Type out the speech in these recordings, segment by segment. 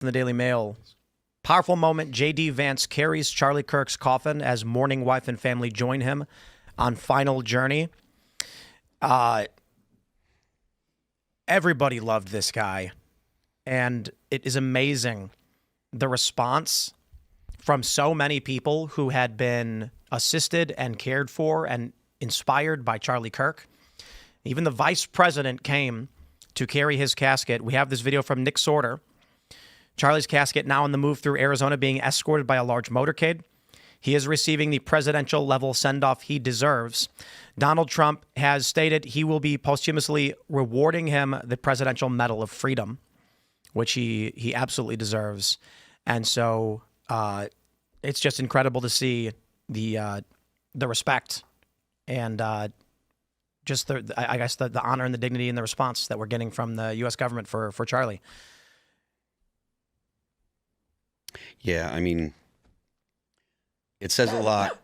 in the Daily Mail. Powerful moment. J.D. Vance carries Charlie Kirk's coffin as mourning wife and family join him on final journey. Everybody loved this guy, and it is amazing the response from so many people who had been assisted and cared for and inspired by Charlie Kirk. Even the vice president came to carry his casket. We have this video from Nick Sorter. Charlie's casket now on the move through Arizona, being escorted by a large motorcade. He is receiving the presidential level send-off he deserves. Donald Trump has stated he will be posthumously rewarding him the Presidential Medal of Freedom, which he absolutely deserves. And so it's just incredible to see the respect and just the honor and the dignity and the response that we're getting from the U.S. government for Charlie. Yeah, I mean, it says a lot.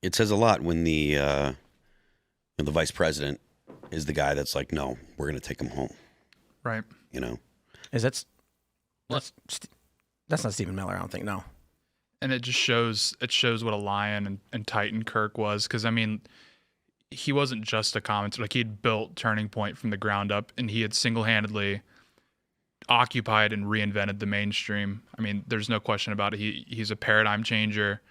It says a lot when the vice president is the guy that's like, no, we're going to take him home. Right. You know? That's not Stephen Miller, I don't think, no. And it just shows what a lion and titan Kirk was. Because, I mean, he wasn't just a commentator. Like, he'd built Turning Point from the ground up, and he had single-handedly occupied and reinvented the mainstream. I mean, there's no question about it. He's a paradigm changer.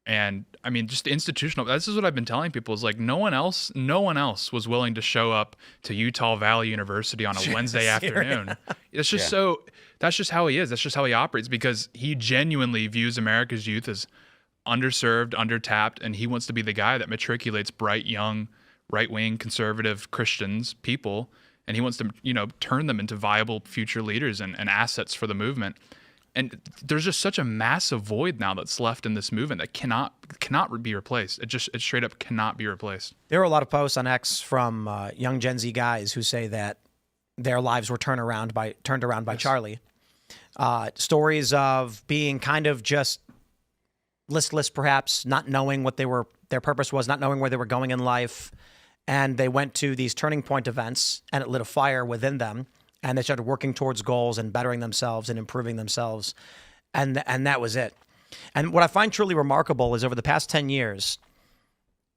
And I mean, just institutional. This is what I've been telling people is like no one else was willing to show up to Utah Valley University on a Wednesday afternoon. It's just that's just how he is. That's just how he operates, because he genuinely views America's youth as underserved, undertapped, and he wants to be the guy that matriculates bright, young, right-wing, conservative Christians, people, and he wants to, turn them into viable future leaders and assets for the movement. And there's just such a massive void now that's left in this movement that cannot be replaced. It straight up cannot be replaced. There are a lot of posts on X from young Gen Z guys who say that their lives were turned around by Charlie. Stories of being kind of just listless, perhaps, not knowing what their purpose was, not knowing where they were going in life. And they went to these Turning Point events, and it lit a fire within them. And they started working towards goals and bettering themselves and improving themselves. And that was it. And what I find truly remarkable is over the past 10 years,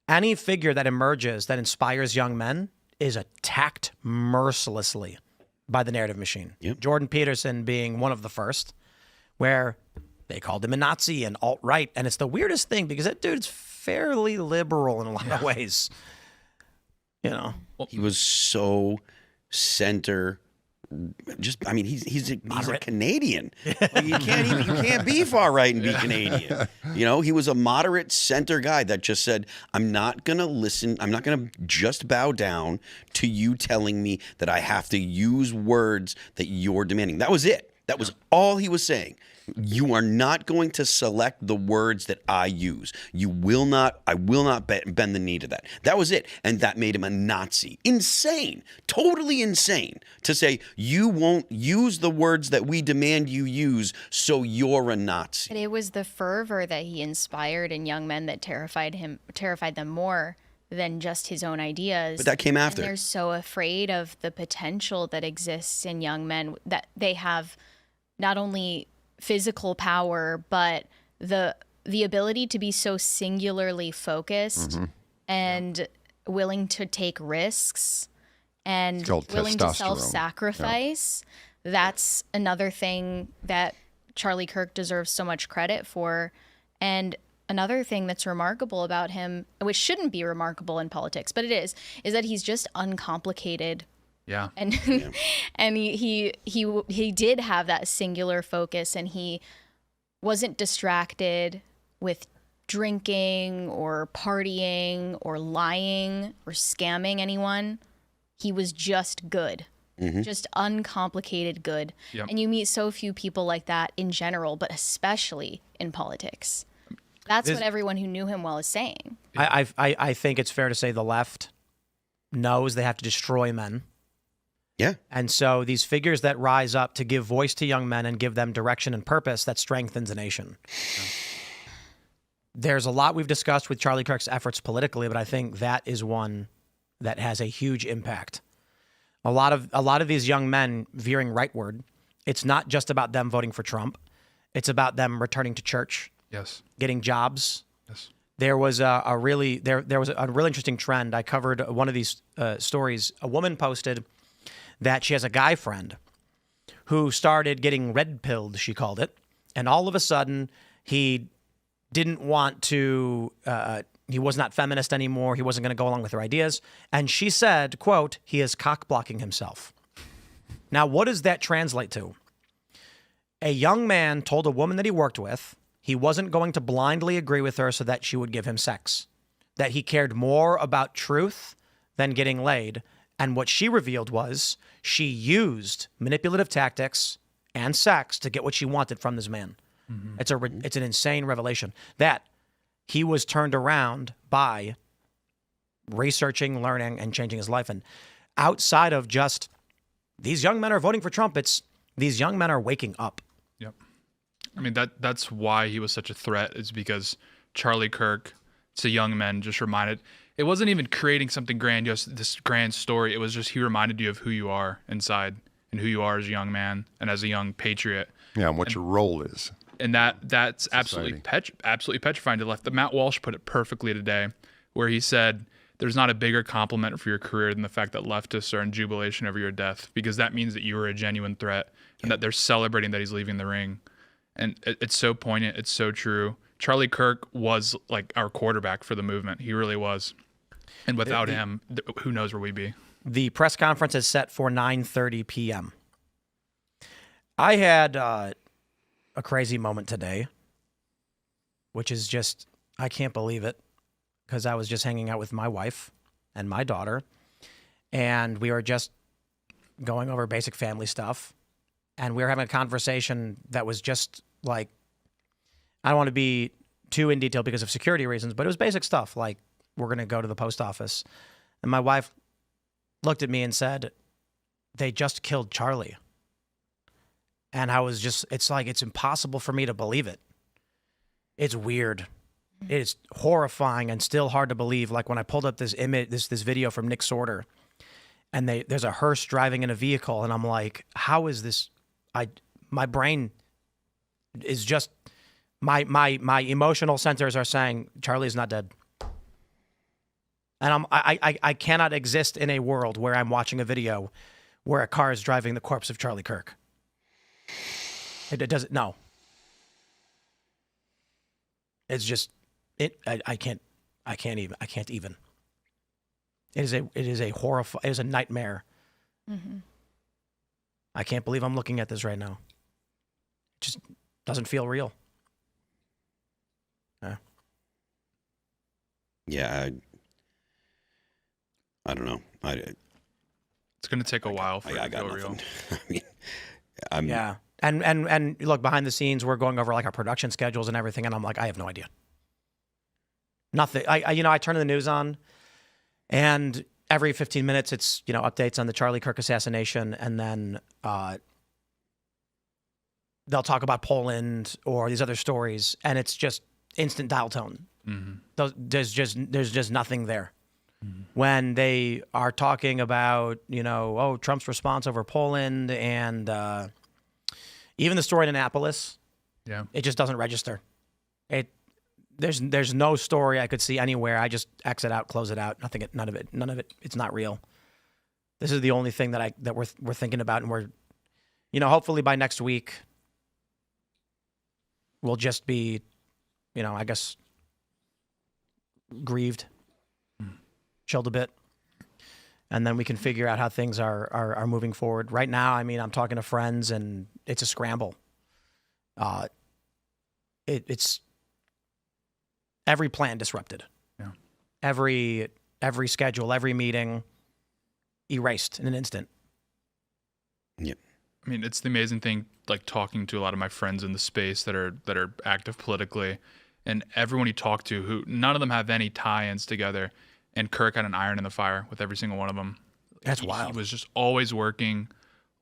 any figure that emerges that inspires young men is attacked mercilessly by the narrative machine. Yep. Jordan Peterson being one of the first, where they called him a Nazi and alt-right. And it's the weirdest thing because that dude's fairly liberal in a lot of ways. He was so center. He's a Canadian. Like, you can't be far right and be Canadian. He was a moderate center guy that just said, I'm not going to listen. I'm not going to just bow down to you telling me that I have to use words that you're demanding. That was it. That was all he was saying. You are not going to select the words that I use. I will not bend the knee to that. That was it. And that made him a Nazi. Insane. Totally insane to say you won't use the words that we demand you use, so you're a Nazi. But it was the fervor that he inspired in young men that terrified them more than just his own ideas. But that came after. And they're so afraid of the potential that exists in young men, that they have not only physical power, but the ability to be so singularly focused and willing to take risks and willing to self-sacrifice. Yeah. That's another thing that Charlie Kirk deserves so much credit for. And another thing that's remarkable about him, which shouldn't be remarkable in politics, but it is that he's just uncomplicated. Yeah. And and he did have that singular focus, and he wasn't distracted with drinking or partying or lying or scamming anyone. He was just good. Just uncomplicated good. Yep. And you meet so few people like that in general, but especially in politics. That's what everyone who knew him well is saying. I think it's fair to say the left knows they have to destroy men. Yeah. And so these figures that rise up to give voice to young men and give them direction and purpose, that strengthens a nation. Yeah. There's a lot we've discussed with Charlie Kirk's efforts politically, but I think that is one that has a huge impact. A lot of these young men veering rightward It's not just about them voting for Trump. It's about them returning to church, Yes. getting jobs. Yes. There was a really interesting trend. I covered one of these stories. A woman posted that she has a guy friend who started getting red pilled, she called it, and all of a sudden he didn't want to. He was not feminist anymore. He wasn't going to go along with her ideas. And she said, quote, he is cock blocking himself. Now, what does that translate to? A young man told a woman that he worked with he wasn't going to blindly agree with her so that she would give him sex, that he cared more about truth than getting laid. And what she revealed was she used manipulative tactics and sex to get what she wanted from this man. Mm-hmm. It's an insane revelation that he was turned around by researching, learning, and changing his life. And outside of just these young men are voting for Trump, it's these young men are waking up. Yep. I mean, that's why he was such a threat, is because Charlie Kirk, to young men, just reminded, it wasn't even creating something grandiose, this grand story. It was just he reminded you of who you are inside and who you are as a young man and as a young patriot. Yeah, and what your role is. And that's absolutely petrifying to the left. The Matt Walsh put it perfectly today, where he said, there's not a bigger compliment for your career than the fact that leftists are in jubilation over your death, because that means that you were a genuine threat and that they're celebrating that he's leaving the ring. And it's so poignant. It's so true. Charlie Kirk was like our quarterback for the movement. He really was. And without him, who knows where we'd be. The press conference is set for 9:30 p.m. I had a crazy moment today, which is just, I can't believe it, because I was just hanging out with my wife and my daughter, and we were just going over basic family stuff, and we were having a conversation that was just like, I don't want to be too in detail because of security reasons, but it was basic stuff, like we're going to go to the post office, and my wife looked at me and said, they just killed Charlie. And I was just, it's like, it's impossible for me to believe it. It's weird. It's horrifying and still hard to believe. Like when I pulled up this image, this video from Nick Sorter, and there's a hearse driving in a vehicle, and I'm like, how is this? My brain is just, my emotional centers are saying Charlie's not dead. And I cannot exist in a world where I'm watching a video where a car is driving the corpse of Charlie Kirk. It doesn't. No. It's just I can't even. It is a horrifying. It is a nightmare. Mm-hmm. I can't believe I'm looking at this right now. It just doesn't feel real. Yeah. I don't know. It's going to take a while for it to feel real. I mean, yeah. And look, behind the scenes, we're going over like our production schedules and everything, and I'm like, I have no idea. Nothing. I turn the news on, and every 15 minutes, it's updates on the Charlie Kirk assassination, and then they'll talk about Poland or these other stories, and it's just instant dial tone. Mm-hmm. There's just nothing there. Mm-hmm. When they are talking about Trump's response over Poland and even the story in Annapolis, it just doesn't register. There's no story I could see anywhere. I just exit out, close it out. None of it. It's not real. This is the only thing that we're thinking about, and we're, hopefully by next week, we'll just be, I guess, grieved, chilled a bit, and then we can figure out how things are moving forward. Right now, I mean, I'm talking to friends, and it's a scramble. It's every plan disrupted. Yeah. Every schedule, every meeting erased in an instant. Yep. I mean, it's the amazing thing, like talking to a lot of my friends in the space that are active politically, and everyone you talk to, who none of them have any tie-ins together, and Kirk had an iron in the fire with every single one of them. That's wild. He was just always working,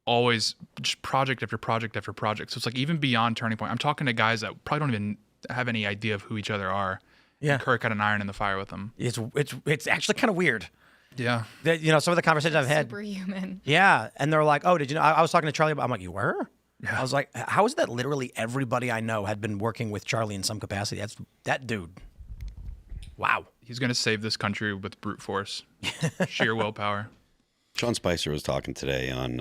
always just project after project after project. So it's like even beyond Turning Point, I'm talking to guys that probably don't even have any idea of who each other are. Yeah. And Kirk had an iron in the fire with them. It's actually kind of weird. Yeah. Some of the conversations I've had. Superhuman. Yeah. And they're like, oh, did you know? I was talking to Charlie about, I'm like, you were? I was like, how is that literally everybody I know had been working with Charlie in some capacity? That's that dude. Wow. He's going to save this country with brute force, sheer willpower. Sean Spicer was talking today on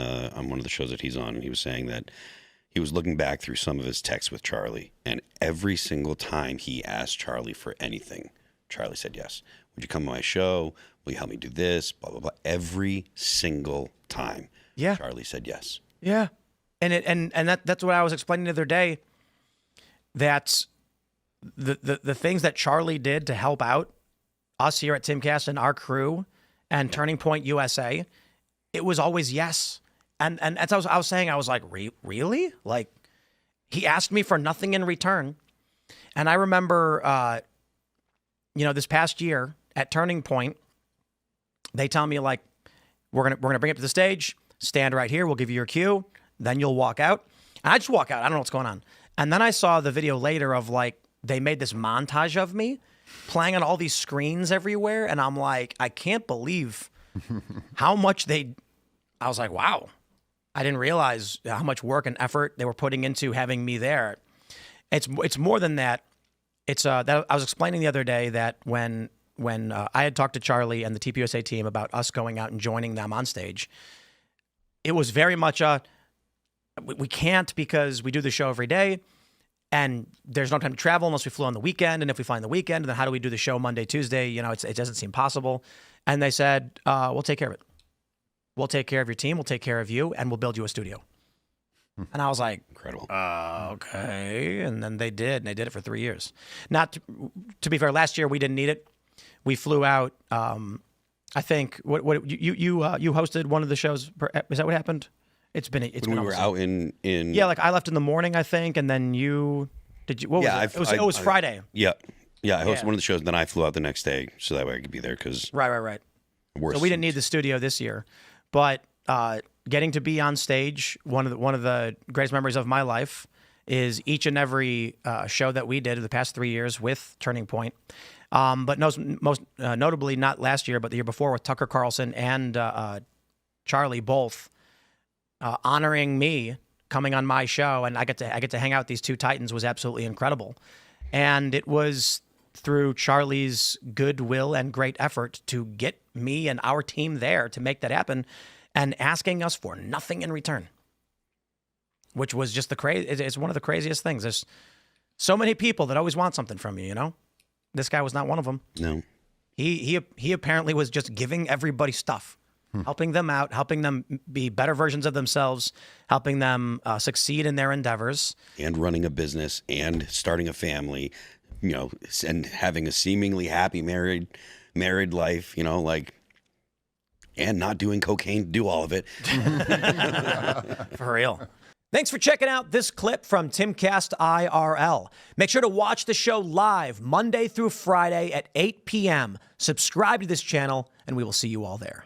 one of the shows that he's on, and he was saying that he was looking back through some of his texts with Charlie, and every single time he asked Charlie for anything, Charlie said yes. Would you come to my show? Will you help me do this? Blah, blah, blah. Every single time, Yeah. Charlie said yes. Yeah. And that's what I was explaining the other day, that the things that Charlie did to help out us here at Timcast and our crew and Turning Point USA, it was always yes. And as I was saying, I was like, really? Like, he asked me for nothing in return. And I remember, this past year at Turning Point, they tell me, like, we're gonna bring it to the stage, stand right here, we'll give you your cue, then you'll walk out. And I just walk out. I don't know what's going on. And then I saw the video later of, like, they made this montage of me playing on all these screens everywhere. And I'm like, I can't believe how much I was like, wow. I didn't realize how much work and effort they were putting into having me there. It's more than that. It's that I was explaining the other day that when I had talked to Charlie and the TPUSA team about us going out and joining them on stage, it was very much we can't because we do the show every day and there's no time to travel unless we flew on the weekend. And if we fly on the weekend, then how do we do the show Monday, Tuesday? It doesn't seem possible. And they said, we'll take care of it. We'll take care of your team. We'll take care of you, and we'll build you a studio. And I was like, incredible. Okay. And then they did, and they did it for 3 years. Not to be fair, last year we didn't need it. We flew out. I think what you hosted one of the shows. Is that what happened? It's been. We were out in. Yeah, like I left in the morning, I think, and then you did. What was it? It was Friday. Yeah, I hosted one of the shows, and then I flew out the next day so that way I could be there because. Right. So we didn't need the studio this year. But getting to be on stage, one of the greatest memories of my life is each and every show that we did in the past 3 years with Turning Point. But most notably, not last year, but the year before with Tucker Carlson and Charlie both honoring me coming on my show, and I get to hang out with these two titans was absolutely incredible. And it was through Charlie's goodwill and great effort to get me and our team there to make that happen and asking us for nothing in return, which was just it's one of the craziest things. There's so many people that always want something from you, This guy was not one of them. No. He apparently was just giving everybody stuff, helping them out, helping them be better versions of themselves, helping them succeed in their endeavors. And running a business and starting a family, and having a seemingly happy married life, and not doing cocaine to do all of it. For real. Thanks for checking out this clip from Timcast IRL. Make sure to watch the show live Monday through Friday at 8 p.m. Subscribe to this channel, and we will see you all there.